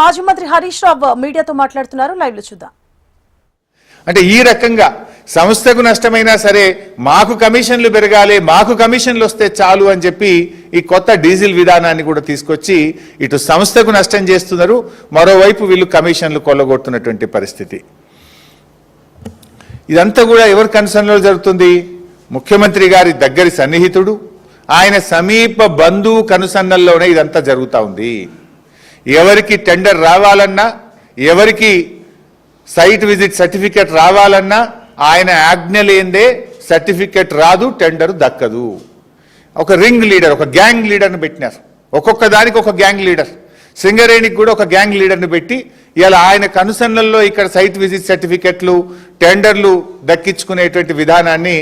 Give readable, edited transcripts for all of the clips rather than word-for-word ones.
మాజీ మంత్రి హరీష్ రావు మీడియాతో మాట్లాడుతున్నారు. లైవ్ లో చూద్దాం. అంటే ఈ రకంగా సంస్థకు నష్టమైనా సరే మాకు కమిషన్లు పెరగాలి, మాకు కమిషన్లు వస్తే చాలు అని చెప్పి ఈ కొత్త డీజిల్ విధానాన్ని కూడా తీసుకొచ్చి ఇటు సంస్థకు నష్టం చేస్తున్నారు, మరోవైపు వీళ్ళు కమిషన్లు కొల్లగొడుతున్నటువంటి పరిస్థితి. ఇదంతా కూడా ఎవరి కన్సర్న్లో జరుగుతుంది? ముఖ్యమంత్రి గారి దగ్గరి సన్నిహితుడు, ఆయన సమీప బంధువు కనుసన్నల్లోనే ఇదంతా జరుగుతూ ఉంది. ఎవరికి టెండర్ రావాలన్నా, ఎవరికి సైట్ విజిట్ సర్టిఫికెట్ రావాలన్నా ఆయన ఆజ్ఞ లేదే సర్టిఫికెట్ రాదు, టెండర్ దక్కదు. ఒక రింగ్ లీడర్, ఒక గ్యాంగ్ లీడర్ని పెట్టినారు. ఒక్కొక్క దానికి ఒక గ్యాంగ్ లీడర్. సింగరేణికి కూడా ఒక గ్యాంగ్ లీడర్ని పెట్టి ఇలా ఆయన కనుసన్నల్లో ఇక్కడ సైట్ విజిట్ సర్టిఫికెట్లు, టెండర్లు దక్కించుకునేటువంటి విధానాన్ని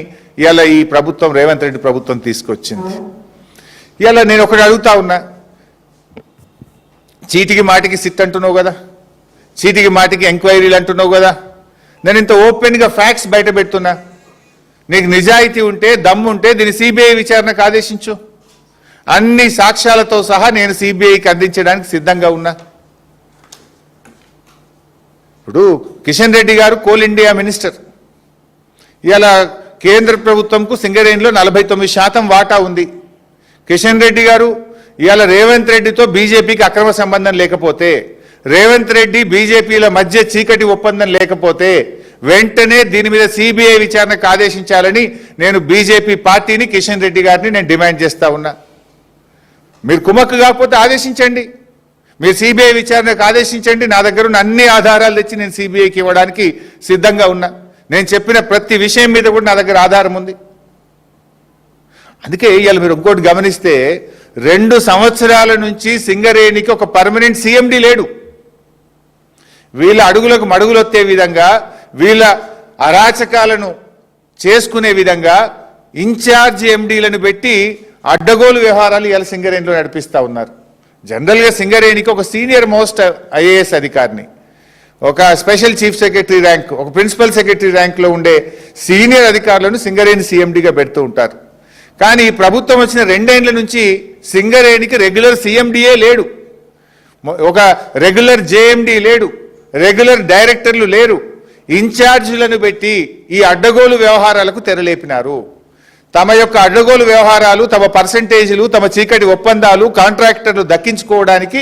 ఇలా ఈ ప్రభుత్వం, రేవంత్ రెడ్డి ప్రభుత్వం తీసుకొచ్చింది. ఇలా నేను ఒకటి అడుగుతా ఉన్నా, చీటికి మాటికి సిట్ అంటున్నావు కదా, చీటికి మాటికి ఎంక్వైరీలు అంటున్నావు కదా, నేను ఇంత ఓపెన్గా ఫ్యాక్ట్స్ బయట పెడుతున్నా. నీకు నిజాయితీ ఉంటే, దమ్ము ఉంటే దీన్ని సిబిఐ విచారణకు ఆదేశించు. అన్ని సాక్ష్యాలతో సహా నేను సిబిఐకి అందించడానికి సిద్ధంగా ఉన్నా. ఇప్పుడు కిషన్ రెడ్డి గారు కోల్ ఇండియా మినిస్టర్. ఇలా కేంద్ర ప్రభుత్వంకు సింగరేణిలో 49% వాటా ఉంది. కిషన్ రెడ్డి గారు ఇవాళ రేవంత్ రెడ్డితో బీజేపీకి అక్రమ సంబంధం లేకపోతే, రేవంత్ రెడ్డి బీజేపీల మధ్య చీకటి ఒప్పందం లేకపోతే వెంటనే దీని మీద సిబిఐ విచారణకు ఆదేశించాలని నేను బీజేపీ పార్టీని, కిషన్ రెడ్డి గారిని నేను డిమాండ్ చేస్తా ఉన్నా. మీరు కుమ్మక్కు కాకపోతే ఆదేశించండి, మీరు సిబిఐ విచారణకు ఆదేశించండి. నా దగ్గర ఉన్న అన్ని ఆధారాలు తెచ్చి నేను సిబిఐకి ఇవ్వడానికి సిద్ధంగా ఉన్నా. నేను చెప్పిన ప్రతి విషయం మీద కూడా నా దగ్గర ఆధారం ఉంది. అందుకే ఇవాళ మీరు ఇంకోటి గమనిస్తే 2 సంవత్సరాల నుంచి సింగరేణికి ఒక పర్మనెంట్ సిఎండి లేడు. వీళ్ళ అడుగులకు మడుగులొత్తే విధంగా, వీళ్ళ అరాచకాలను చేసుకునే విధంగా ఇన్ఛార్జ్ ఎండీలను పెట్టి అడ్డగోలు వ్యవహారాలు ఇవాళ సింగరేణిలో నడిపిస్తూ ఉన్నారు. జనరల్గా సింగరేణికి ఒక సీనియర్ మోస్ట్ ఐఏఎస్ అధికారిని, ఒక స్పెషల్ చీఫ్ సెక్రటరీ ర్యాంక్, ఒక ప్రిన్సిపల్ సెక్రటరీ ర్యాంక్లో ఉండే సీనియర్ అధికారులను సింగరేణి సీఎండీగా పెడుతూ ఉంటారు. కానీ ఈ ప్రభుత్వం వచ్చిన 2 ఏళ్ల నుంచి సింగరేణికి రెగ్యులర్ సీఎండీఏ లేడు, ఒక రెగ్యులర్ జేఎండీ లేడు, రెగ్యులర్ డైరెక్టర్లు లేరు. ఇన్ఛార్జీలను పెట్టి ఈ అడ్డగోలు వ్యవహారాలకు తెరలేపినారు. తమ యొక్క అడ్డగోలు వ్యవహారాలు, తమ పర్సంటేజీలు, తమ చీకటి ఒప్పందాలు, కాంట్రాక్టర్లు దక్కించుకోవడానికి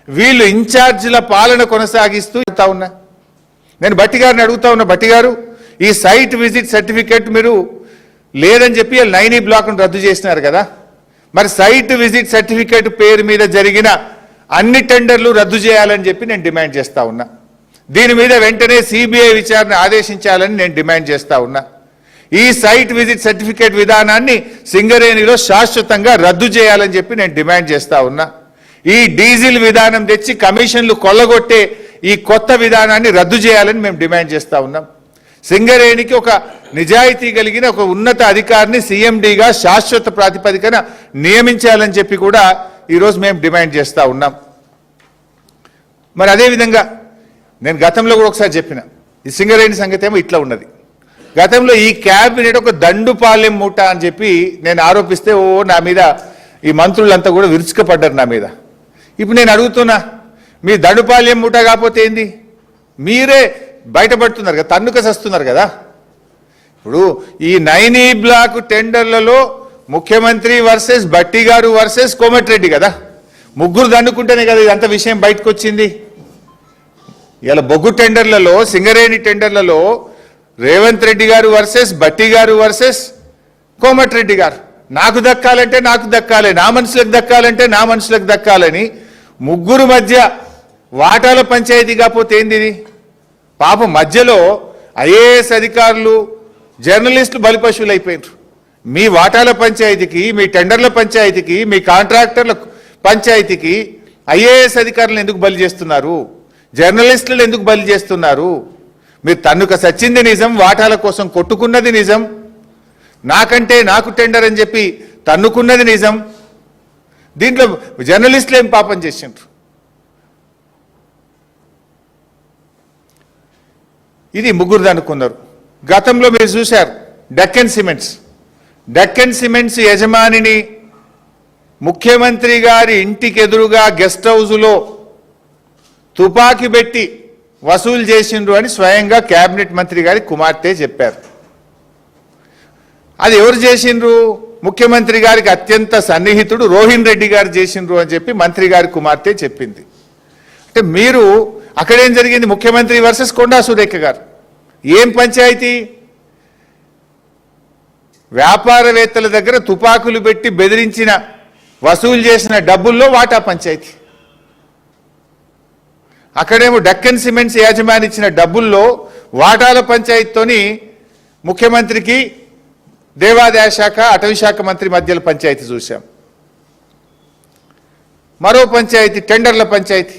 వీళ్ళు ఇన్ఛార్జీల పాలన కొనసాగిస్తూ ఉన్నా. నేను భట్టి గారిని అడుగుతా ఉన్నా, భట్టి గారు ఈ సైట్ విజిట్ సర్టిఫికేట్ మీరు లేదని చెప్పి 9E బ్లాక్ను రద్దు చేసినారు కదా, మరి సైట్ విజిట్ సర్టిఫికేట్ పేరు మీద జరిగిన అన్ని టెండర్లు రద్దు చేయాలని చెప్పి నేను డిమాండ్ చేస్తా ఉన్నా. దీని మీద వెంటనే సిబిఐ విచారణ ఆదేశించాలని నేను డిమాండ్ చేస్తా ఉన్నా. ఈ సైట్ విజిట్ సర్టిఫికేట్ విధానాన్ని సింగరేణిలో శాశ్వతంగా రద్దు చేయాలని చెప్పి నేను డిమాండ్ చేస్తా ఉన్నా. ఈ డీజిల్ విధానం తెచ్చి కమిషన్లు కొల్లగొట్టే ఈ కొత్త విధానాన్ని రద్దు చేయాలని మేము డిమాండ్ చేస్తా ఉన్నాం. సింగరేణికి ఒక నిజాయితీ కలిగిన ఒక ఉన్నత అధికారిని సీఎండీగా శాశ్వత ప్రాతిపదికన నియమించాలని చెప్పి కూడా ఈరోజు మేము డిమాండ్ చేస్తూ ఉన్నాం. మరి అదేవిధంగా నేను గతంలో కూడా ఒకసారి చెప్పిన ఈ సింగరేణి సంగతి ఏమో ఇట్లా ఉన్నది. గతంలో ఈ క్యాబినెట్ ఒక దండుపాలెం మూట అని చెప్పి నేను ఆరోపిస్తే నా మీద ఈ మంత్రులంతా కూడా విరుచుకపడ్డారు నా మీద. ఇప్పుడు నేను అడుగుతున్నా, మీ దండుపాలెం మూట కాకపోతే ఏంది? మీరే బయటపడుతున్నారు కదా, తన్నుక సస్తున్నారు కదా. ఇప్పుడు ఈ 9E బ్లాక్ టెండర్లలో ముఖ్యమంత్రి వర్సెస్ భట్టి గారు వర్సెస్ కోమటిరెడ్డి కదా, ముగ్గురు దన్నుకుంటేనే కదా ఇదంతా విషయం బయటకు వచ్చింది. ఇలా బొగ్గు టెండర్లలో, సింగరేణి టెండర్లలో రేవంత్ రెడ్డి గారు వర్సెస్ భట్టి గారు వర్సెస్ కోమటిరెడ్డి గారు. నాకు దక్కాలంటే నాకు దక్కాలి, నా మనుషులకు దక్కాలంటే నా మనుషులకు దక్కాలని ముగ్గురు మధ్య వాటాల పంచాయతీ కాకపోతే ఏంది ఇది? పాపం మధ్యలో ఐఏఎస్ అధికారులు, జర్నలిస్టులు బలిపశువులు అయిపోయినారు. మీ వాటాల పంచాయతీకి, మీ టెండర్ల పంచాయతీకి, మీ కాంట్రాక్టర్ల పంచాయతీకి ఐఏఎస్ అధికారులను ఎందుకు బలి చేస్తున్నారు? జర్నలిస్టులు ఎందుకు బలి చేస్తున్నారు? మీరు తన్నుక సచ్చింది నిజం, వాటాల కోసం కొట్టుకున్నది నిజం, నాకంటే నాకు టెండర్ అని చెప్పి తన్నుకున్నది నిజం. దీంట్లో జర్నలిస్టులు ఏం పాపం చేసిండ్రు? ఇది ముగ్గురు అనుకున్నారు. గతంలో మీరు చూశారు డెక్కన్ సిమెంట్స్ యజమానిని ముఖ్యమంత్రి గారి ఇంటికి ఎదురుగా గెస్ట్ హౌస్లో తుపాకీ పెట్టి వసూలు చేసిండ్రు అని స్వయంగా కేబినెట్ మంత్రి గారి కుమార్తె చెప్పారు. అది ఎవరు చేసిండ్రు? ముఖ్యమంత్రి గారికి అత్యంత సన్నిహితుడు రోహిన్ రెడ్డి గారు చేసిండ్రు అని చెప్పి మంత్రి గారి కుమార్తె చెప్పింది. అంటే మీరు అక్కడేం జరిగింది? ముఖ్యమంత్రి వర్సెస్ కొండా సురేఖ గారు. ఏం పంచాయతీ? వ్యాపారవేత్తల దగ్గర తుపాకులు పెట్టి బెదిరించిన వసూలు చేసిన డబ్బుల్లో వాటా పంచాయతీ. అక్కడేమో డక్కన్ సిమెంట్స్ యాజమాని ఇచ్చిన డబ్బుల్లో వాటాల పంచాయతీతోని ముఖ్యమంత్రికి దేవాదాయ శాఖ అటవీ శాఖ మంత్రి మధ్యలో పంచాయతీ చూశాం. మరో పంచాయతీ టెండర్ల పంచాయతీ.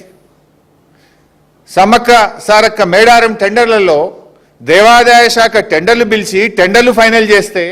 సమ్మక్క సారక్క మేడారం టెండర్లలో దేవాదాయ శాఖ టెండర్లు పిలిచి టెండర్లు ఫైనల్ చేస్తే